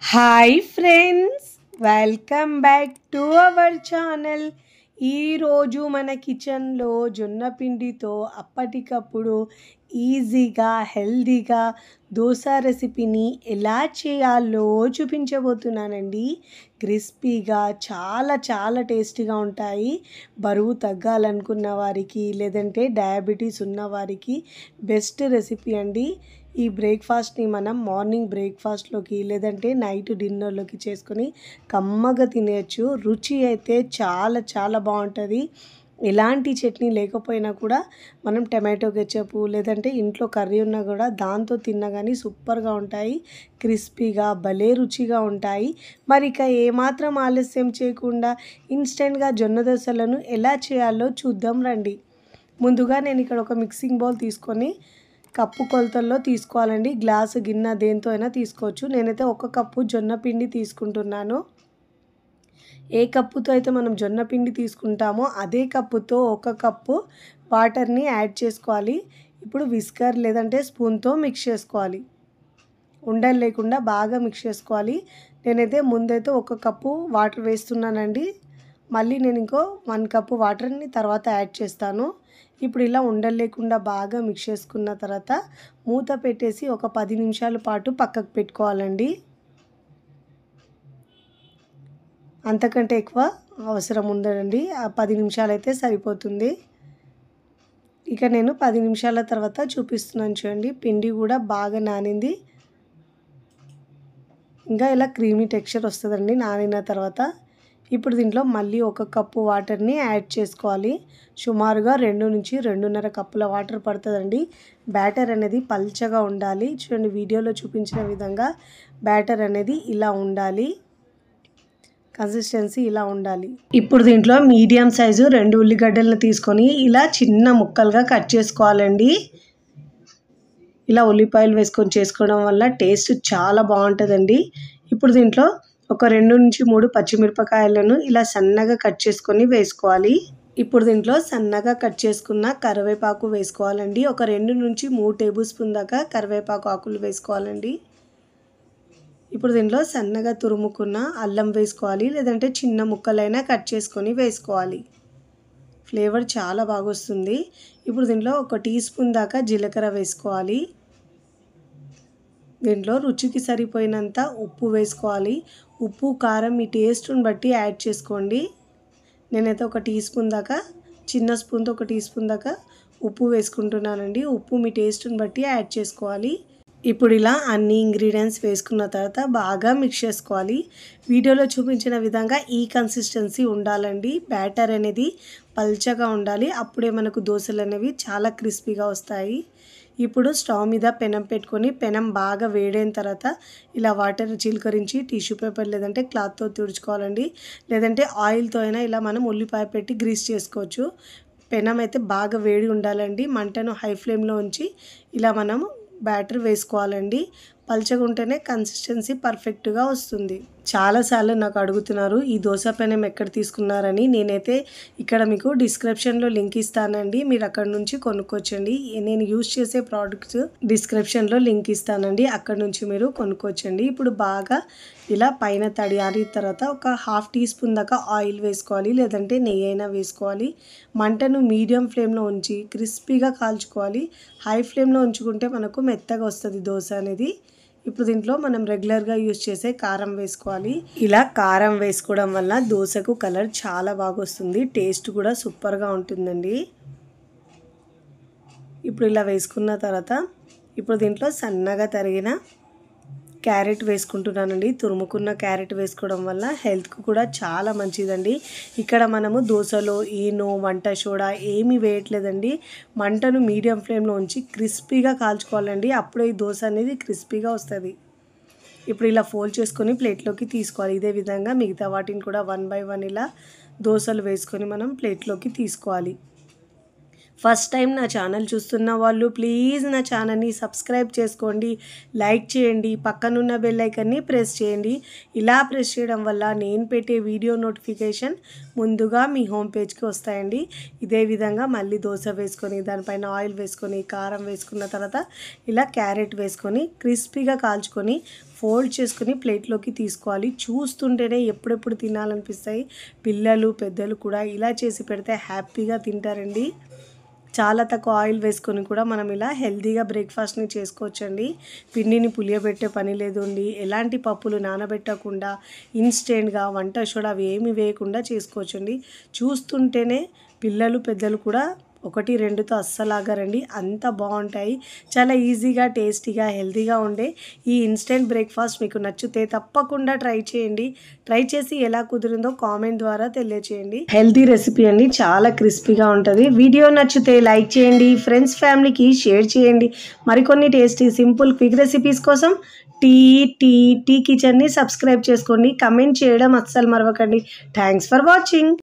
Hi friends, welcome back to our channel. ఈరోజు మన కిచెన్లో జొన్న పిండితో అప్పటికప్పుడు ఈజీగా హెల్దీగా దోశ రెసిపీని ఎలా చేయాలో చూపించబోతున్నానండి. క్రిస్పీగా చాలా చాలా టేస్టీగా ఉంటాయి. బరువు తగ్గాలనుకున్న వారికి లేదంటే డయాబెటీస్ ఉన్న వారికి బెస్ట్ రెసిపీ అండి. ఈ బ్రేక్ఫాస్ట్ని మనం మార్నింగ్ బ్రేక్ఫాస్ట్లోకి లేదంటే నైట్ డిన్నర్లోకి చేసుకొని కమ్మగా తినేయచ్చు. రుచి అయితే చాలా చాలా బాగుంటుంది. ఎలాంటి చట్నీ లేకపోయినా కూడా మనం టమాటో కెచప్ లేదంటే ఇంట్లో కర్రీ ఉన్నా కూడా దాంతో తిన్నా కానీ సూపర్గా ఉంటాయి. క్రిస్పీగా భలే రుచిగా ఉంటాయి. మరి ఇక ఏమాత్రం ఆలస్యం చేయకుండా ఇన్స్టెంట్గా జొన్న దోశలను ఎలా చేయాలో చూద్దాం రండి. ముందుగా నేను ఇక్కడ ఒక మిక్సింగ్ బౌల్ తీసుకొని కప్పు కొలతల్లో తీసుకోవాలండి. గ్లాసు గిన్నె దేంతో అయినా తీసుకోవచ్చు. నేనైతే ఒక కప్పు జొన్న పిండి తీసుకుంటున్నాను. ఏ కప్పుతో అయితే మనం జొన్న పిండి తీసుకుంటామో అదే కప్పుతో ఒక కప్పు వాటర్ని యాడ్ చేసుకోవాలి. ఇప్పుడు విస్కర్ లేదంటే స్పూన్తో మిక్స్ చేసుకోవాలి. ఉండలు లేకుండా బాగా మిక్స్ చేసుకోవాలి. నేనైతే ముందైతే ఒక కప్పు వాటర్ వేస్తున్నానండి. మళ్ళీ నేను ఇంకో 1 కప్పు వాటర్ని తర్వాత యాడ్ చేస్తాను. ఇప్పుడు ఇలా ఉండలు లేకుండా బాగా మిక్స్ చేసుకున్న తర్వాత మూత పెట్టేసి ఒక 10 నిమిషాల పాటు పక్కకు పెట్టుకోవాలండి. అంతకంటే ఎక్కువ అవసరం ఉండదండి. ఆ 10 నిమిషాలు అయితే సరిపోతుంది. ఇక నేను 10 నిమిషాల తర్వాత చూపిస్తున్నాను చూడండి. పిండి కూడా బాగా నానింది. ఇంకా ఇలా క్రీమీ టెక్స్చర్ వస్తుందండి నానిన తర్వాత. ఇప్పుడు దీంట్లో మళ్ళీ ఒక కప్పు వాటర్ని యాడ్ చేసుకోవాలి. సుమారుగా 2 నుంచి 2.5 కప్పుల వాటర్ పడుతుందండి. బ్యాటర్ అనేది పల్చగా ఉండాలి. చూడండి, వీడియోలో చూపించిన విధంగా బ్యాటర్ అనేది ఇలా ఉండాలి. కన్సిస్టెన్సీ ఇలా ఉండాలి. ఇప్పుడు దీంట్లో మీడియం సైజు 2 ఉల్లిగడ్డలను తీసుకొని ఇలా చిన్న ముక్కలుగా కట్ చేసుకోవాలండి. ఇలా ఉల్లిపాయలు వేసుకొని చేసుకోవడం వల్ల టేస్ట్ చాలా బాగుంటుందండి. ఇప్పుడు దీంట్లో ఒక 2 నుంచి 3 పచ్చిమిరపకాయలను ఇలా సన్నగా కట్ చేసుకొని వేసుకోవాలి. ఇప్పుడు దీంట్లో సన్నగా కట్ చేసుకున్న కరివేపాకు వేసుకోవాలండి. ఒక 2 నుంచి 3 టేబుల్ స్పూన్ దాకా కరివేపాకు ఆకులు వేసుకోవాలండి. ఇప్పుడు దీంట్లో సన్నగా తురుముకున్న అల్లం వేసుకోవాలి, లేదంటే చిన్న ముక్కలైనా కట్ చేసుకొని వేసుకోవాలి. ఫ్లేవర్ చాలా బాగా వస్తుంది. ఇప్పుడు దీంట్లో ఒక టీ స్పూన్ దాకా జీలకర్ర వేసుకోవాలి. దీంట్లో రుచికి సరిపోయినంత ఉప్పు వేసుకోవాలి. ఉప్పు కారం మీ టేస్ట్ని బట్టి యాడ్ చేసుకోండి. నేనైతే ఒక టీ స్పూన్ దాకా, చిన్న స్పూన్తో ఒక టీ స్పూన్ దాకా ఉప్పు వేసుకుంటున్నానండి. ఉప్పు మీ టేస్ట్ని బట్టి యాడ్ చేసుకోవాలి. ఇప్పుడు ఇలా అన్ని ఇంగ్రీడియంట్స్ వేసుకున్న తర్వాత బాగా మిక్స్ చేసుకోవాలి. వీడియోలో చూపించిన విధంగా ఈ కన్సిస్టెన్సీ ఉండాలండి. బ్యాటర్ అనేది పల్చగా ఉండాలి. అప్పుడే మనకు దోశలు అనేవి చాలా క్రిస్పీగా వస్తాయి. ఇప్పుడు స్టవ్ మీద పెనం పెట్టుకొని పెనం బాగా వేడైన తర్వాత ఇలా వాటర్ చిలకరించి టిష్యూ పేపర్ లేదంటే క్లాత్తో తుడుచుకోవాలండి. లేదంటే ఆయిల్తో అయినా ఇలా మనం ఉల్లిపాయ పెట్టి గ్రీస్ చేసుకోవచ్చు. పెనం అయితే బాగా వేడి ఉండాలండి. మంటను హై ఫ్లేమ్లో ఉంచి ఇలా మనం బ్యాటర్ వేసుకోవాలండి. పల్చగా ఉంటేనే కన్సిస్టెన్సీ పర్ఫెక్ట్గా వస్తుంది. చాలాసార్లు నాకు అడుగుతున్నారు ఈ దోశ పెనం ఎక్కడ తీసుకున్నారని. నేనైతే ఇక్కడ మీకు డిస్క్రిప్షన్లో లింక్ ఇస్తానండి. మీరు అక్కడ నుంచి కొనుక్కోవచ్చండి. నేను యూజ్ చేసే ప్రోడక్ట్స్ డిస్క్రిప్షన్లో లింక్ ఇస్తానండి. అక్కడ నుంచి మీరు కొనుక్కోవచ్చండి. ఇప్పుడు బాగా ఇలా పైన తడి ఆరిన తర్వాత ఒక 1/2 టీ స్పూన్ దాకా ఆయిల్ వేసుకోవాలి, లేదంటే నెయ్యి అయినా వేసుకోవాలి. మంటను మీడియం ఫ్లేమ్లో ఉంచి క్రిస్పీగా కాల్చుకోవాలి. హై ఫ్లేమ్లో ఉంచుకుంటే మనకు మెత్తగా వస్తుంది దోశ అనేది. ఇప్పుడు దీంట్లో మనం రెగ్యులర్గా యూజ్ చేసే కారం వేసుకోవాలి. ఇలా కారం వేసుకోవడం వల్ల దోశకు కలర్ చాలా బాగా వస్తుంది. టేస్ట్ కూడా సూపర్గా ఉంటుందండి. ఇప్పుడు ఇలా వేసుకున్న తర్వాత ఇప్పుడు దీంట్లో సన్నగా తరిగిన క్యారెట్ వేసుకుంటున్నానండి. తురుముకున్న క్యారెట్ వేసుకోవడం వల్ల హెల్త్కు కూడా చాలా మంచిదండి. ఇక్కడ మనము దోశలో ఈనో వంట సోడా ఏమీ వేయట్లేదండి. మంటను మీడియం ఫ్లేమ్లో ఉంచి క్రిస్పీగా కాల్చుకోవాలండి. అప్పుడే ఈ దోశ అనేది క్రిస్పీగా వస్తుంది. ఇప్పుడు ఇలా ఫోల్డ్ చేసుకొని ప్లేట్లోకి తీసుకోవాలి. ఇదే విధంగా మిగతా వాటిని కూడా 1 బై 1 ఇలా దోశలు వేసుకొని మనం ప్లేట్లోకి తీసుకోవాలి. ఫస్ట్ టైం నా ఛానల్ చూస్తున్న వాళ్ళు ప్లీజ్ నా ఛానల్ని సబ్స్క్రైబ్ చేసుకోండి, లైక్ చేయండి, పక్కనున్న బెల్ ఐకాన్ని ప్రెస్ చేయండి. ఇలా ప్రెస్ చేయడం వల్ల నేను పెట్టే వీడియో నోటిఫికేషన్ ముందుగా మీ హోమ్ పేజ్కి వస్తాయండి. ఇదే విధంగా మళ్ళీ దోశ వేసుకొని దానిపైన ఆయిల్ వేసుకొని కారం వేసుకున్న తర్వాత ఇలా క్యారెట్ వేసుకొని క్రిస్పీగా కాల్చుకొని ఫోల్డ్ చేసుకుని ప్లేట్లోకి తీసుకోవాలి. చూస్తుంటేనే ఎప్పుడెప్పుడు తినాలనిపిస్తాయి. పిల్లలు పెద్దలు కూడా ఇలా చేసి పెడితే హ్యాపీగా తింటారండి. చాలా తక్కువ ఆయిల్ వేసుకొని కూడా మనం ఇలా హెల్తీగా బ్రేక్ఫాస్ట్ని చేసుకోవచ్చండి. పిండిని పులియబెట్టే పని లేదు అండి. ఎలాంటి పప్పులు నానబెట్టకుండా ఇన్స్టెంట్గా వంట సోడా అవి ఏమి వేయకుండా చేసుకోవచ్చండి. చూస్తుంటేనే పిల్లలు పెద్దలు కూడా 1-2తో అస్సలు ఆగరండి, అంత బాగుంటాయి. చాలా ఈజీగా టేస్టీగా హెల్తీగా ఉండే ఈ ఇన్స్టెంట్ బ్రేక్ఫాస్ట్ మీకు నచ్చితే తప్పకుండా ట్రై చేయండి. ట్రై చేసి ఎలా కుదిరిందో కామెంట్ ద్వారా తెలియచేయండి. హెల్తీ రెసిపీ అండి, చాలా క్రిస్పీగా ఉంటుంది. వీడియో నచ్చితే లైక్ చేయండి, ఫ్రెండ్స్ ఫ్యామిలీకి షేర్ చేయండి. మరికొన్ని టేస్టీ సింపుల్ క్విక్ రెసిపీస్ కోసం టీ కిచెన్ని సబ్స్క్రైబ్ చేసుకోండి. కమెంట్ చేయడం అస్సలు మరవకండి. Thanks for watching.